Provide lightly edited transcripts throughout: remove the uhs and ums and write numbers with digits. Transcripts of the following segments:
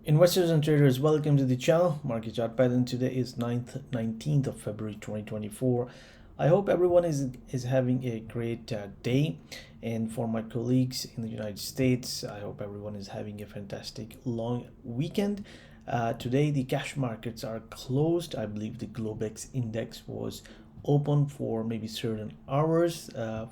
Investors and traders, welcome to the channel. Market chart pattern today is 19th of February 2024. I hope everyone is having a great day, and for my colleagues in the United States, I hope everyone is having a fantastic long weekend. Today the cash markets are closed. I believe the Globex index was open for maybe certain hours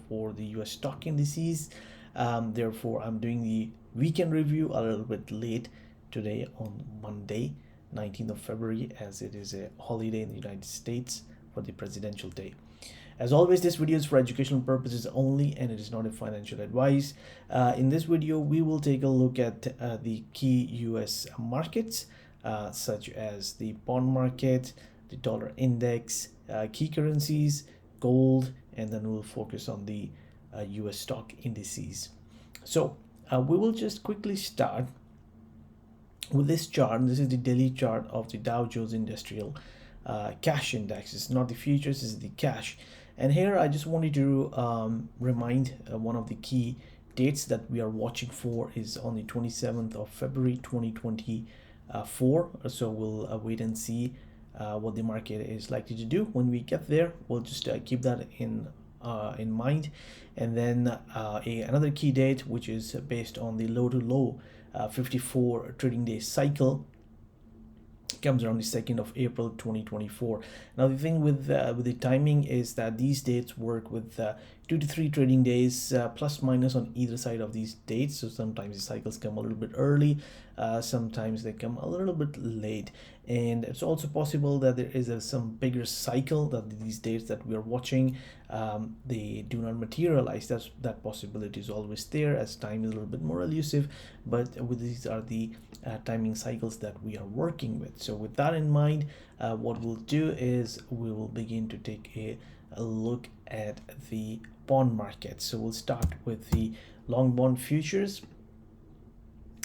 for the US stock indices. Therefore, I'm doing the weekend review a little bit late today on Monday, 19th of February, as it is a holiday in the United States for the Presidential Day. As always, this video is for educational purposes only, and it is not a financial advice. In this video, we will take a look at the key US markets, such as the bond market, the dollar index, key currencies, gold, and then we'll focus on the US stock indices. So we will just quickly start with this chart. This is the daily chart of the Dowjones Industrial Cash Index. It's not the futures, it's the cash. And here I just wanted to remind one of the key dates that we are watching for is on the 27th of February 2024. So we'll wait and see what the market is likely to do when we get there. We'll just keep that in mind. And then another key date, which is based on the low to low 54 trading day cycle, comes around the 2nd of April 2024. Now the thing with the timing is that these dates work with 2 to 3 trading days plus minus on either side of these dates. So sometimes the cycles come a little bit early, sometimes they come a little bit late, and it's also possible that there is some bigger cycle that these dates that we are watching they do not materialize. That possibility is always there, as time is a little bit more elusive, but these are the timing cycles that we are working with. So with that in mind, what we'll do is we will begin to take a look at the bond market. So we'll start with the long bond futures.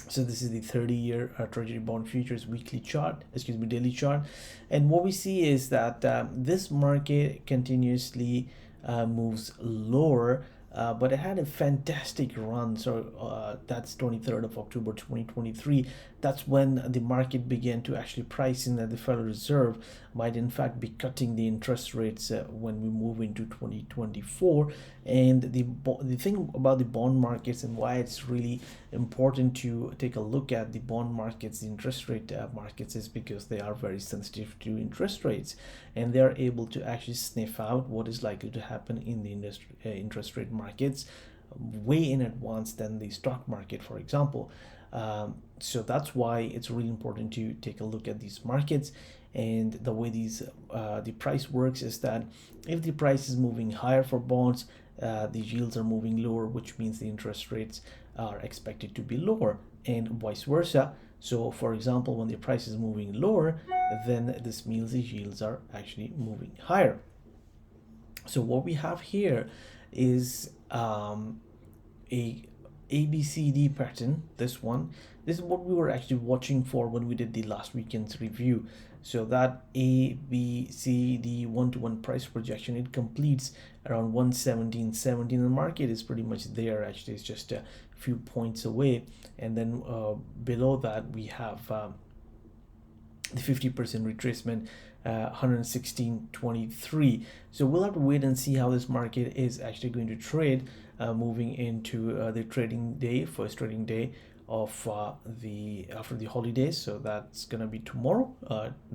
So this is the 30-year treasury bond futures daily chart. And what we see is that this market continuously moves lower, but it had a fantastic run. So that's 23rd of October 2023. That's when the market began to actually price in that the Federal Reserve might in fact be cutting the interest rates when we move into 2024. And the thing about the bond markets and why it's really important to take a look at the bond markets, the interest rate markets, is because they are very sensitive to interest rates, and they are able to actually sniff out what is likely to happen in the interest rate markets way in advance than the stock market, for example. So that's why it's really important to take a look at these markets. And the way the price works is that if the price is moving higher for bonds, the yields are moving lower, which means the interest rates are expected to be lower, and vice versa. So for example, when the price is moving lower, then this means the yields are actually moving higher. So what we have here is a ABCD pattern. This is what we were actually watching for when we did the last weekend's review. So that ABCD one-to-one price projection, it completes around 117.17. The market is pretty much there. Actually, it's just a few points away. And then below that we have the 50% retracement, 116.23. So we'll have to wait and see how this market is actually going to trade moving into the first trading day of after the holidays. So that's gonna be tomorrow,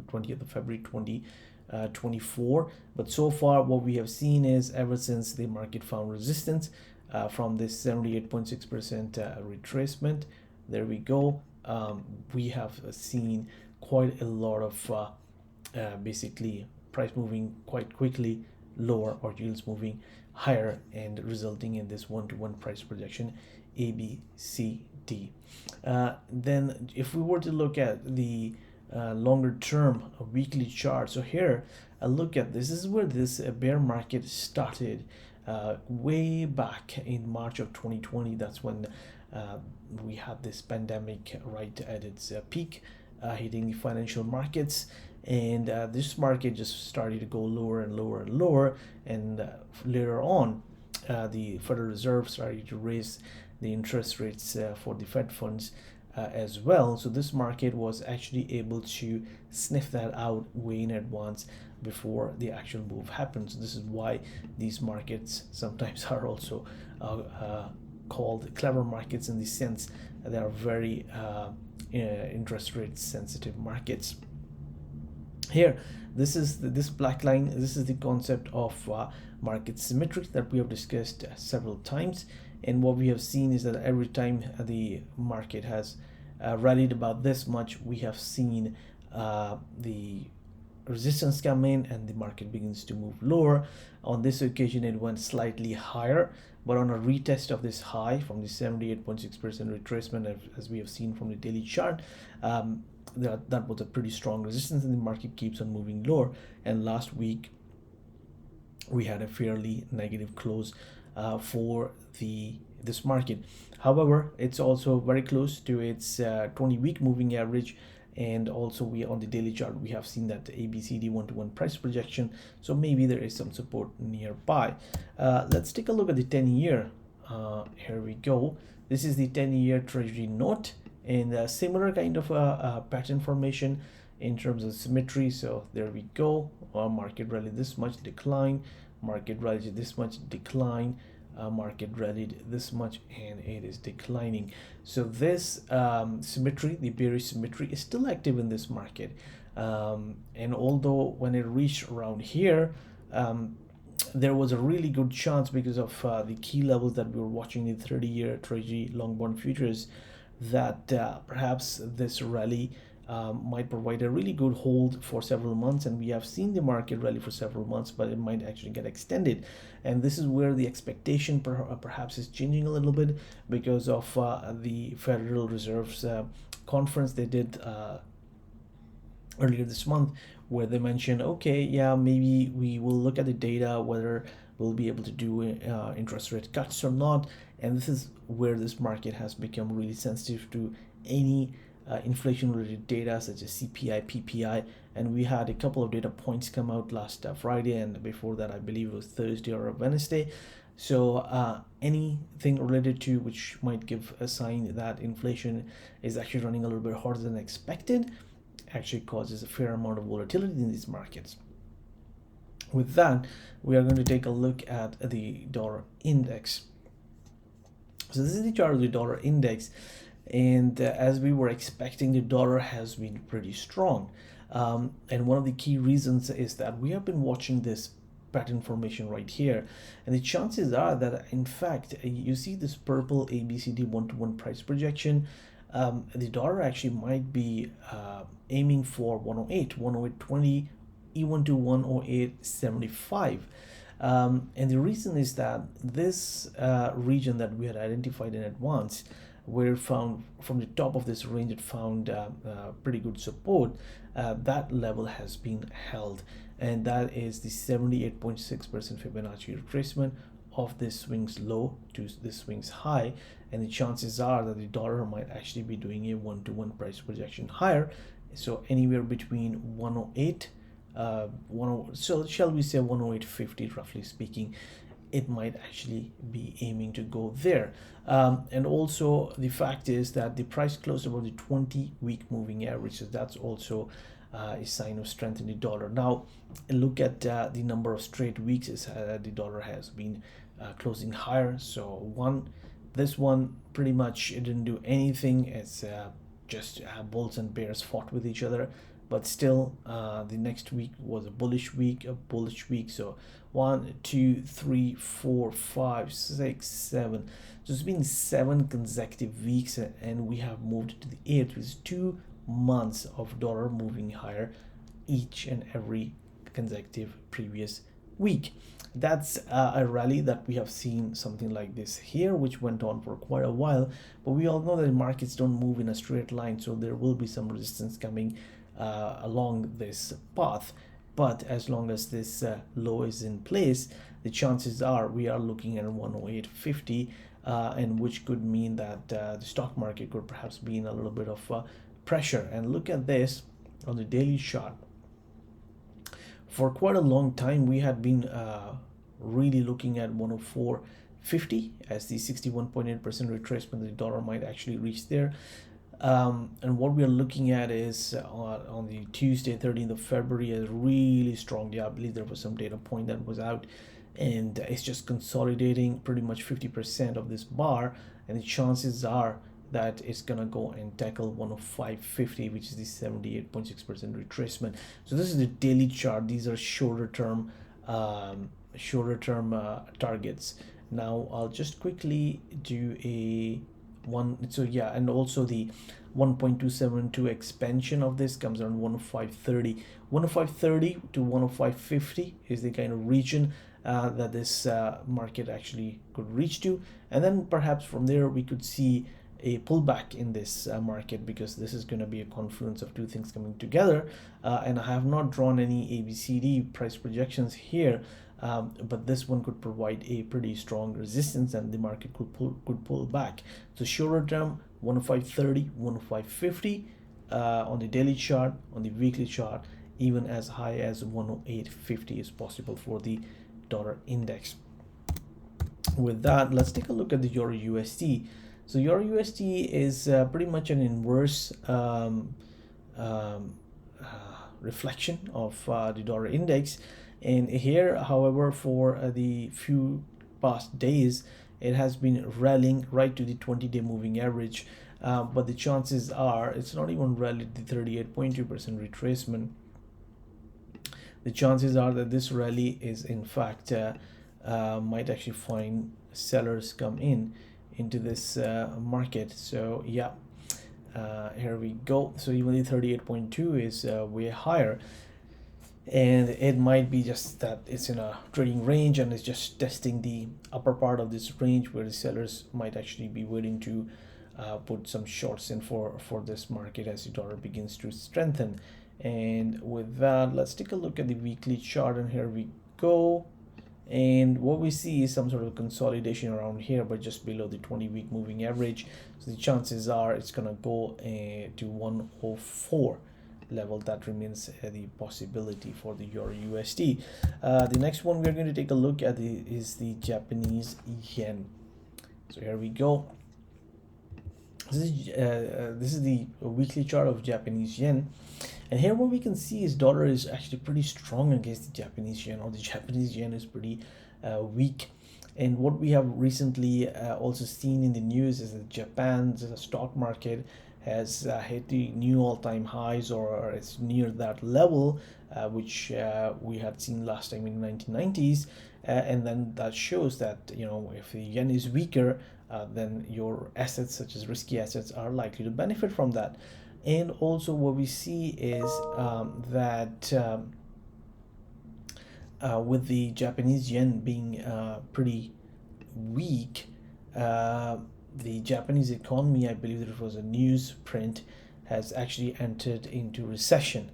20th of February 2024. But so far what we have seen is, ever since the market found resistance from this 78.6% retracement, there we go, we have seen quite a lot of basically price moving quite quickly lower, or yields moving higher, and resulting in this one-to-one price projection ABCD. Then if we were to look at the longer term weekly chart, so here a look at this is where this bear market started way back in March of 2020. That's when we had this pandemic right at its peak, hitting the financial markets, and this market just started to go lower and lower and lower, and later on the Federal Reserve started to raise the interest rates for the Fed funds as well. So this market was actually able to sniff that out way in advance before the actual move happens. This is why these markets sometimes are also called clever markets, in the sense that they are very interest rate sensitive markets. Here, this is this black line. This is the concept of market symmetry that we have discussed several times, and what we have seen is that every time the market has rallied about this much, we have seen the resistance come in and the market begins to move lower. On this occasion it went slightly higher, but on a retest of this high from the 78.6% retracement, as we have seen from the daily chart, that was a pretty strong resistance, and the market keeps on moving lower. And last week we had a fairly negative close for this market. However, it's also very close to its 20-week moving average, and also we on the daily chart we have seen that ABCD 1-to-1 price projection, so maybe there is some support nearby. Let's take a look at the 10-year. Here we go. This is the 10-year treasury note, and a similar kind of pattern formation in terms of symmetry. So there we go. Market rallied this much, decline, market rallied this much, decline, market rallied this much, and it is declining. So this symmetry, the bearish symmetry, is still active in this market, and although when it reached around here, there was a really good chance, because of the key levels that we were watching in 30-year treasury long bond futures, that perhaps this rally might provide a really good hold for several months, and we have seen the market rally for several months, but it might actually get extended. And this is where the expectation perhaps is changing a little bit, because of the Federal Reserve's conference they did earlier this month, where they mentioned, okay, yeah, maybe we will look at the data whether we'll be able to do interest rate cuts or not. And this is where this market has become really sensitive to any inflation related data such as CPI, PPI, and we had a couple of data points come out last Friday, and before that I believe it was Thursday or Wednesday. So anything related to which might give a sign that inflation is actually running a little bit harder than expected actually causes a fair amount of volatility in these markets. With that, we are going to take a look at the dollar index. So this is the chart of the dollar index, and as we were expecting, the dollar has been pretty strong, and one of the key reasons is that we have been watching this pattern formation right here, and the chances are that in fact you see this purple ABCD 1-to-1 price projection. The dollar actually might be aiming for 108.20, even to 108.75. And the reason is that this region that we had identified in advance, where it found from the top of this range, it found pretty good support. That level has been held, and that is the 78.6% Fibonacci retracement of this swings low to this swings high, and the chances are that the dollar might actually be doing a 1-to-1 price projection higher. So anywhere between 108 so shall we say 108.50, roughly speaking, it might actually be aiming to go there. And also the fact is that the price closed above the 20-week moving average, so that's also a sign of strength in the dollar. Now look at the number of straight weeks the dollar has been closing higher. So this one pretty much it didn't do anything. It's just bulls and bears fought with each other, but still the next week was a bullish week. So 1, 2, 3, 4, 5, 6, 7, so it's been 7 consecutive weeks, and we have moved to the 8th, which is 2 months of dollar moving higher each and every consecutive previous week. That's a rally that we have seen something like this here, which went on for quite a while, but we all know that markets don't move in a straight line, so there will be some resistance coming along this path. But as long as this low is in place, the chances are we are looking at 108.50, and which could mean that the stock market could perhaps be in a little bit of pressure. And look at this on the daily chart. For quite a long time we had been really looking at 104.50 as the 61.8% retracement. The dollar might actually reach there. And what we're looking at is on the Tuesday, 13th of February, is really strong. Yeah, I believe there was some data point that was out, and it's just consolidating pretty much 50% of this bar, and the chances are that it's gonna go and tackle 105.50, which is the 78.6% retracement. So this is the daily chart. These are shorter term targets. Now I'll just quickly do a one. So yeah, and also the 1.272 expansion of this comes around 105.30. 105.30 to 105.50 is the kind of region that this market actually could reach to, and then perhaps from there we could see a pullback in this market, because this is going to be a confluence of two things coming together. And I have not drawn any ABCD price projections here, but this one could provide a pretty strong resistance, and the market could pull back. So shorter term, 105.30, 105.50 on the daily chart, on the weekly chart, even as high as 108.50 is possible for the dollar index. With that, let's take a look at the Euro USD. So Euro USD is pretty much an inverse reflection of the dollar index. And here, however, for the few past days, it has been rallying right to the 20-day moving average. But the chances are it's not even rallied the 38.2% retracement. The chances are that this rally is in fact might actually find sellers come into this market. So yeah, here we go. So even the 38.2 is way higher, and it might be just that it's in a trading range and it's just testing the upper part of this range, where the sellers might actually be willing to put some shorts in for this market as the dollar begins to strengthen. And with that, let's take a look at the weekly chart, and here we go. And what we see is some sort of consolidation around here, but just below the 20-week moving average. So the chances are it's gonna go to 104 level. That remains the possibility for the Euro USD. The next one we're going to take a look at is the Japanese yen. So here we go. This is the weekly chart of Japanese yen. And here what we can see is dollar is actually pretty strong against the Japanese yen, or the Japanese yen is pretty weak. And what we have recently also seen in the news is that Japan's stock market has hit the new all-time highs, or it's near that level, which we had seen last time in the 1990s. And then that shows that, you know, if the yen is weaker, then your assets, such as risky assets, are likely to benefit from that. And also what we see is that with the Japanese yen being pretty weak, the Japanese economy, I believe that it was a newsprint, has actually entered into recession.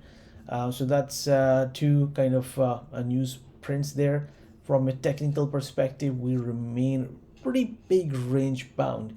So that's two kind of newsprints there. From a technical perspective, we remain pretty big range bound,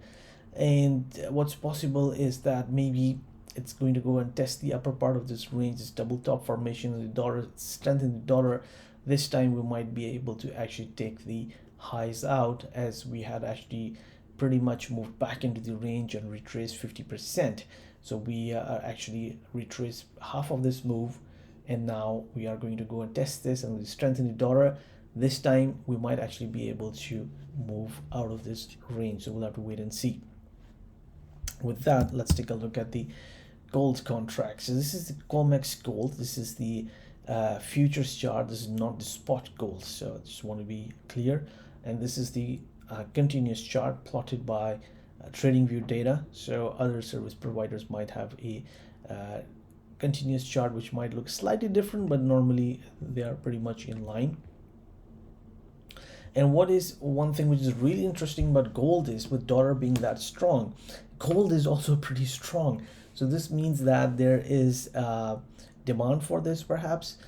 and what's possible is that maybe it's going to go and test the upper part of this range, this double top formation of the dollar, strengthen the dollar. This time we might be able to actually take the highs out, as we had actually pretty much moved back into the range and retraced 50%. So we are actually retraced half of this move, and now we are going to go and test this and we strengthen the dollar. This time we might actually be able to move out of this range, so we'll have to wait and see. With that, let's take a look at the gold contract. So this is the COMEX gold. This is the futures chart. This is not the spot gold, so I just want to be clear. And this is the continuous chart plotted by TradingView data. So other service providers might have a continuous chart which might look slightly different, but normally they are pretty much in line. And what is one thing which is really interesting about gold is, with dollar being that strong, gold is also pretty strong. So this means that there is demand for this perhaps,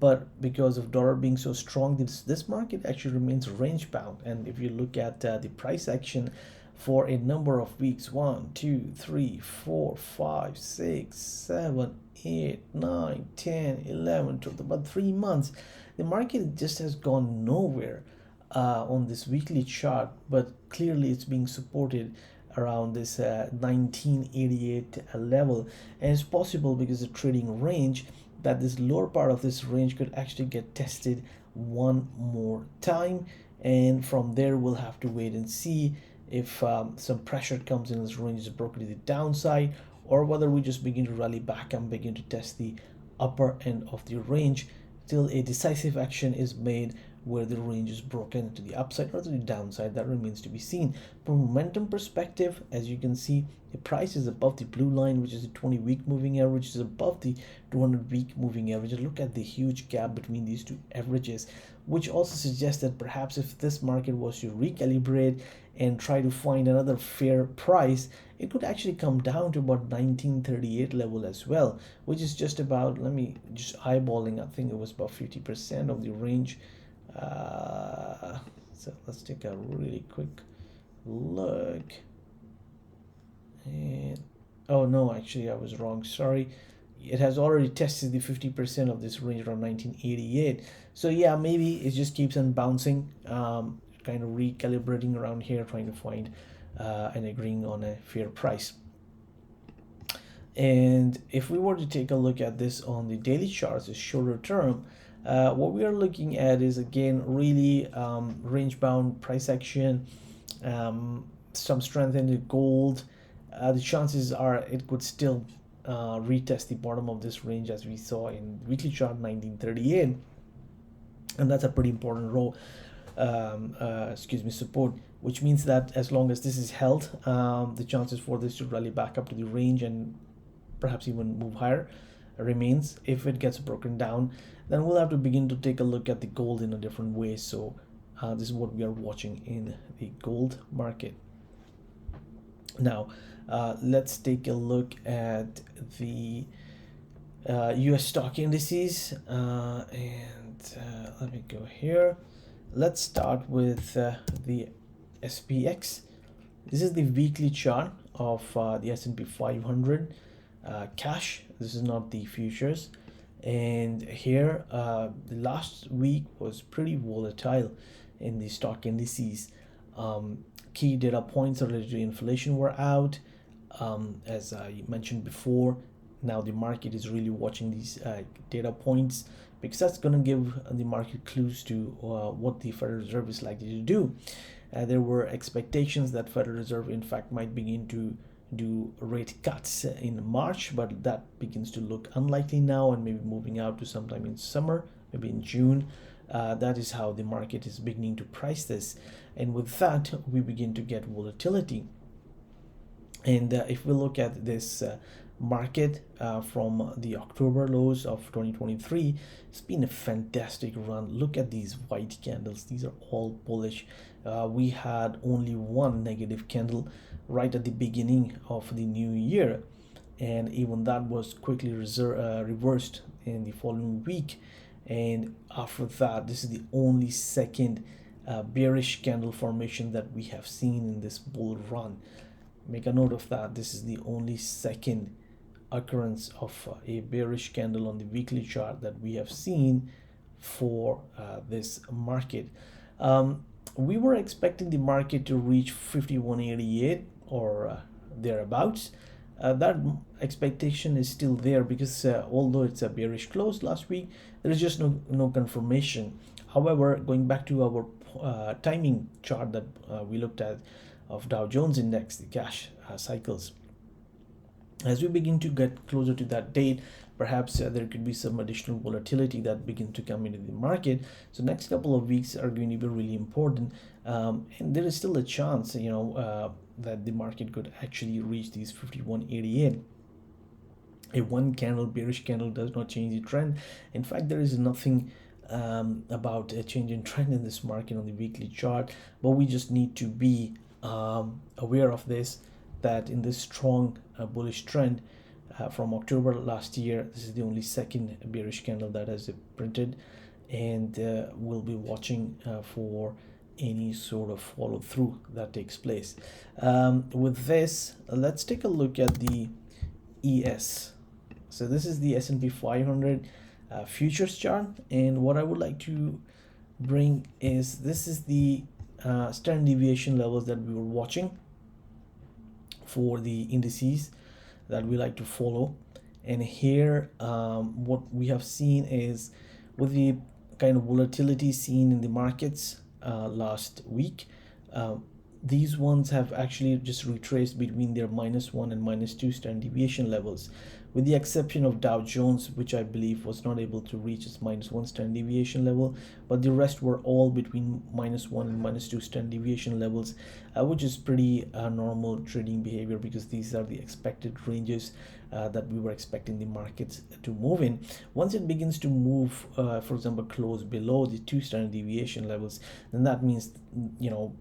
but because of dollar being so strong, this market actually remains range bound. And if you look at the price action for a number of weeks, 1, 2, 3, 4, 5, 6, 7, 8, 9, 10, 11, 12, about 3 months, the market just has gone nowhere on this weekly chart, but clearly it's being supported around this 1988 level, and it's possible because the trading range that this lower part of this range could actually get tested one more time, and from there we'll have to wait and see if some pressure comes in this range is broken to the downside, or whether we just begin to rally back and begin to test the upper end of the range till a decisive action is made where the range is broken to the upside or to the downside. That remains to be seen. From a momentum perspective, as you can see, the price is above the blue line, which is the 20-week moving average, is above the 200-week moving average. And look at the huge gap between these two averages, which also suggests that perhaps if this market was to recalibrate and try to find another fair price, it could actually come down to about 1938 level as well, which is just about, let me just eyeballing, I think it was about 50% of the range. So let's take a really quick look. And oh no, actually I was wrong, sorry. It has already tested the 50% of this range around 1988. So yeah, maybe it just keeps on bouncing, kind of recalibrating around here, trying to find and agreeing on a fair price. And if we were to take a look at this on the daily charts, a shorter term, what we are looking at is again really range bound price action, some strength in the gold. The chances are it could still retest the bottom of this range as we saw in weekly chart 1938, and that's a pretty important row support, which means that as long as this is held, the chances for this to rally back up to the range and perhaps even move higher remains. If it gets broken down, then we'll have to begin to take a look at the gold in a different way. So this is what we are watching in the gold market. Now let's take a look at the US stock indices, and let me go here. Let's start with the SPX. This is the weekly chart of the S&P 500 cash. This is not the futures. And here the last week was pretty volatile in the stock indices. Key data points related to inflation were out, as I mentioned before. Now the market is really watching these data points, because that's going to give the market clues to what the Federal Reserve is likely to do. There were expectations that Federal Reserve in fact might begin to do rate cuts in March, but that begins to look unlikely now, and maybe moving out to sometime in summer, maybe in June. That is how the market is beginning to price this, and with that we begin to get volatility. And if we look at this market from the October lows of 2023, it's been a fantastic run. Look at these white candles, these are all bullish. We had only one negative candle right at the beginning of the new year, and even that was quickly reversed in the following week. And after that, this is the only second bearish candle formation that we have seen in this bull run. Make a note of that. This is the only second occurrence of a bearish candle on the weekly chart that we have seen for this market. We were expecting the market to reach 5188 or thereabouts. That expectation is still there, because although it's a bearish close last week, there is just no confirmation. However, going back to our timing chart that we looked at of Dowjones index, the cash cycles, as we begin to get closer to that date, perhaps there could be some additional volatility that begins to come into the market. So next couple of weeks are going to be really important, and there is still a chance, that the market could actually reach these 5188. A one candle bearish candle does not change the trend. In fact, there is nothing about a change in trend in this market on the weekly chart, but we just need to be aware of this, that in this strong bullish trend from October last year, this is the only second bearish candle that has printed, and we'll be watching for any sort of follow through that takes place. With this, let's take a look at the ES. So this is the S&P 500 futures chart, and what I would like to bring is, this is the standard deviation levels that we were watching. for the indices that we like to follow. And here what we have seen is, with the kind of volatility seen in the markets last week, these ones have actually just retraced between their -1 and -2 standard deviation levels, with the exception of Dow Jones, which I believe was not able to reach its -1 standard deviation level, but the rest were all between -1 and -2 standard deviation levels, which is pretty normal trading behavior, because these are the expected ranges that we were expecting the markets to move in. Once it begins to move, for example, close below the 2 standard deviation levels, then that means, you know,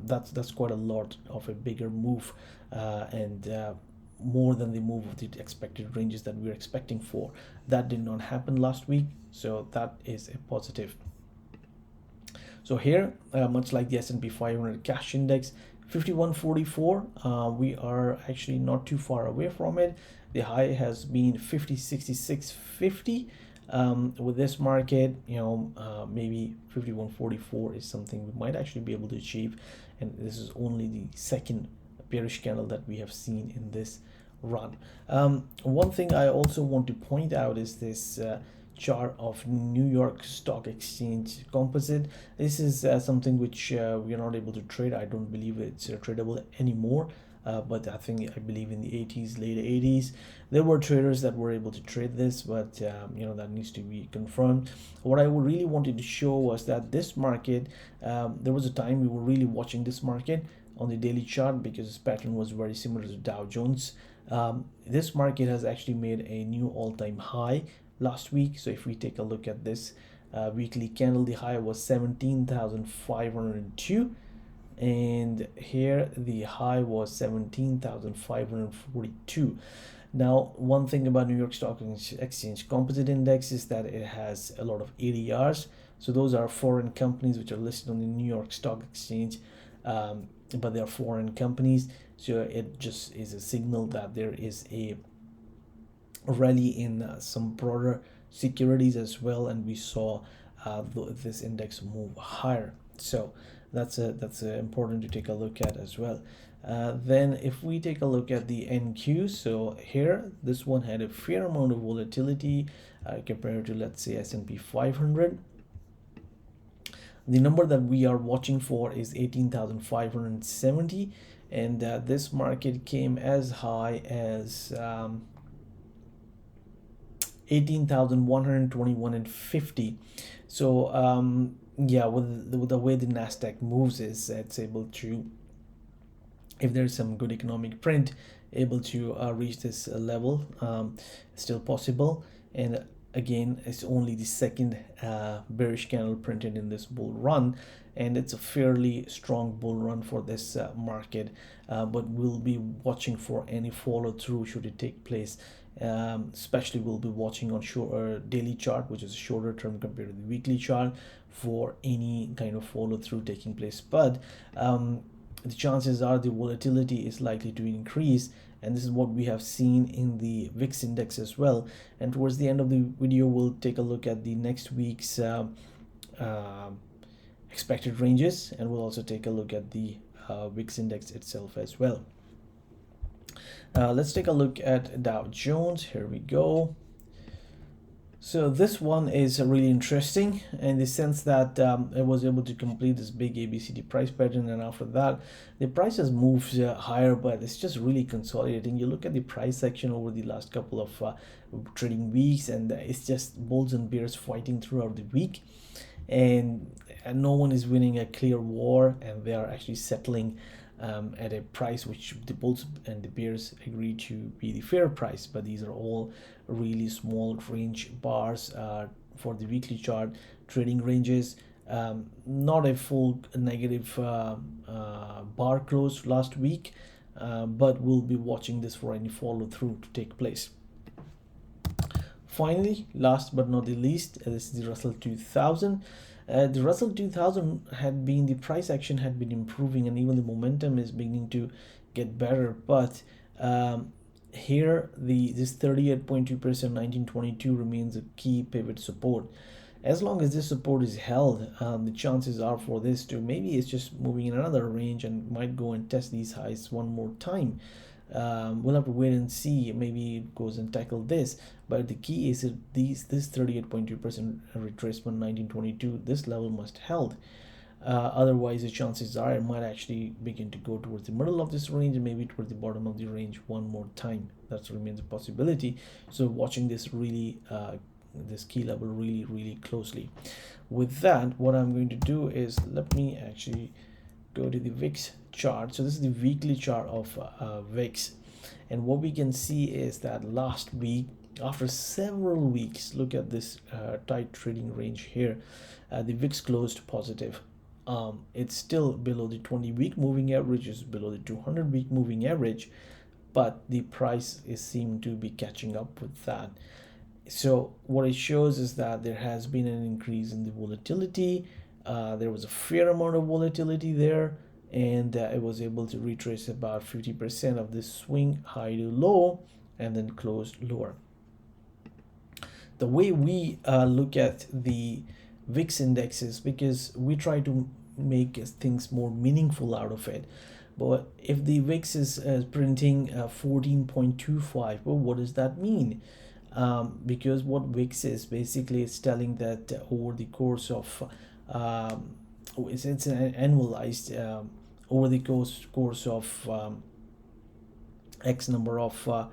that's quite a lot of a bigger move, and more than the move of the expected ranges that we were expecting for. That did not happen last week, so that is a positive. So here, much like the S&P 500 cash index, 5144, we are actually not too far away from it. The high has been 50.6650. With this market, you know, maybe 5144 is something we might actually be able to achieve, and this is only the second bearish candle that we have seen in this run. One thing I also want to point out is this chart of New York Stock Exchange composite. This is something which we are not able to trade. I don't believe it's tradable anymore. But I believe in the 80s, late 80s, there were traders that were able to trade this, but you know, that needs to be confirmed. What I really wanted to show was that this market, there was a time we were really watching this market on the daily chart, because this pattern was very similar to Dow Jones. This market has actually made a new all-time high last week. So if we take a look at this weekly candle, the high was 17,502, and here the high was 17,542. Now, one thing about New York Stock Exchange Composite Index is that it has a lot of ADRs. So those are foreign companies which are listed on the New York Stock Exchange, but they are foreign companies. So it just is a signal that there is a rally in some broader securities as well, and we saw this index move higher. So that's important to take a look at as well. Then if we take a look at the NQ, so here this one had a fair amount of volatility compared to, let's say, S&P 500. The number that we are watching for is 18,570, and this market came as high as 18,121.50. So yeah, with the way the NASDAQ moves, is it's able to, if there's some good economic print, able to reach this level, still possible. And again, it's only the second bearish candle printed in this bull run, and it's a fairly strong bull run for this market, but we'll be watching for any follow through should it take place. Especially we'll be watching on daily chart, which is a shorter term compared to the weekly chart, for any kind of follow through taking place. But the chances are the volatility is likely to increase, and this is what we have seen in the VIX index as well. And towards the end of the video, we'll take a look at the next week's expected ranges, and we'll also take a look at the VIX index itself as well. Let's take a look at Dow Jones. Here we go. So this one is really interesting in the sense that it was able to complete this big ABCD price pattern, and after that the price has moved higher, but it's just really consolidating. You look at the price section over the last couple of trading weeks, and it's just bulls and bears fighting throughout the week, and no one is winning a clear war, and they are actually settling at a price which the bulls and the bears agree to be the fair price. But these are all really small range bars for the weekly chart trading ranges. Not a full negative bar close last week, but we'll be watching this for any follow through to take place. Finally, last but not the least, this is the Russell 2000. The Russell 2000 the price action had been improving, and even the momentum is beginning to get better. But here, this 38.2% 1922 remains a key pivot support. As long as this support is held, the chances are for this to, maybe it's just moving in another range and might go and test these highs one more time. We'll have to wait and see. Maybe it goes and tackle this. But the key is that this 38.2% retracement 1922, this level must held. Otherwise, the chances are it might actually begin to go towards the middle of this range and maybe towards the bottom of the range one more time. That remains a possibility. So watching this really, this key level really closely. With that, what I'm going to do is let me actually go to the VIX chart. So this is the weekly chart of VIX, and what we can see is that last week, after several weeks, look at this tight trading range here, the VIX closed positive. It's still below the 20-week moving average, is below the 200-week moving average, but the price is seeming to be catching up with that. So what it shows is that there has been an increase in the volatility. There was a fair amount of volatility there, and it was able to retrace about 50% of this swing high to low and then closed lower. The way we look at the VIX indexes, because we try to make things more meaningful out of it. But if the VIX is printing 14.25, well, what does that mean? Because what VIX is basically, it's telling that over the course of it's an annualized over the course of X number of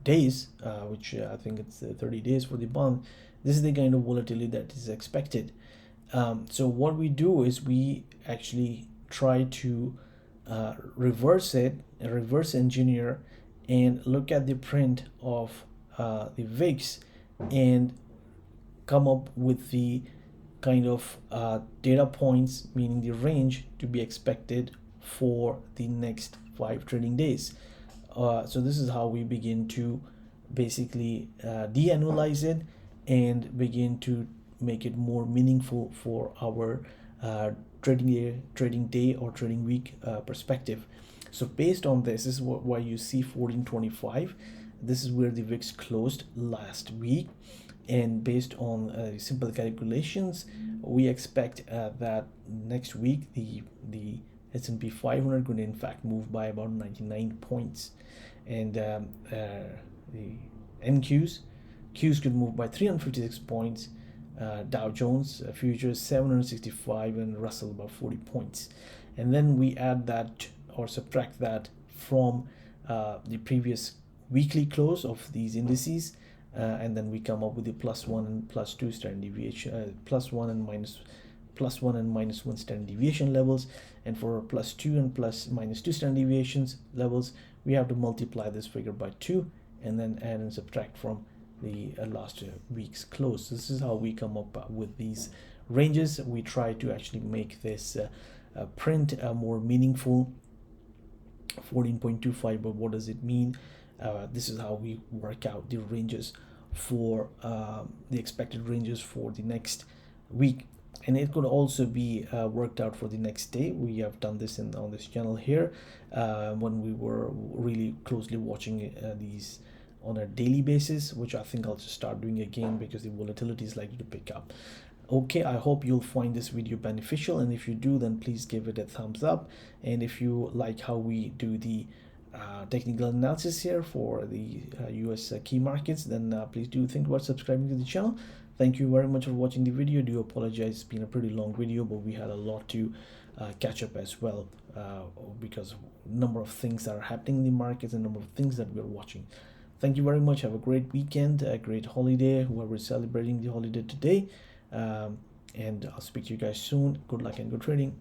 days, which I think it's 30 days for the bond. This is the kind of volatility that is expected. So what we do is we actually try to reverse engineer and look at the print of the VIX and come up with the kind of data points, meaning the range to be expected for the next 5 trading days. So this is how we begin to basically de-annualize it and begin to make it more meaningful for our trading day or trading week perspective. So based on this is why you see 1425. This is where the VIX closed last week, and based on simple calculations, we expect that next week the S&P 500 could in fact move by about 99 points, and the NQs could move by 356 points. Dow Jones futures 765, and Russell about 40 points. And then we add that or subtract that from the previous weekly close of these indices, and then we come up with the +1 and +2 standard deviation, +1 and -1 standard deviation levels. And for +2 and ±2 standard deviations levels, we have to multiply this figure by 2 and then add and subtract from the last week's close. This is how we come up with these ranges. We try to actually make this print more meaningful. 14.25, but what does it mean? This is how we work out the ranges for the expected ranges for the next week, and it could also be worked out for the next day. We have done this on this channel here when we were really closely watching these on a daily basis, which I think I'll just start doing again because the volatility is likely to pick up. Okay, I hope you'll find this video beneficial, and if you do, then please give it a thumbs up. And if you like how we do the technical analysis here for the US key markets, then please do think about subscribing to the channel. Thank you very much for watching the video. Do apologize, it's been a pretty long video, but we had a lot to catch up as well because number of things that are happening in the markets and number of things that we're watching. Thank you very much. Have a great weekend, a great holiday, whoever is celebrating the holiday today. And I'll speak to you guys soon. Good luck and good trading.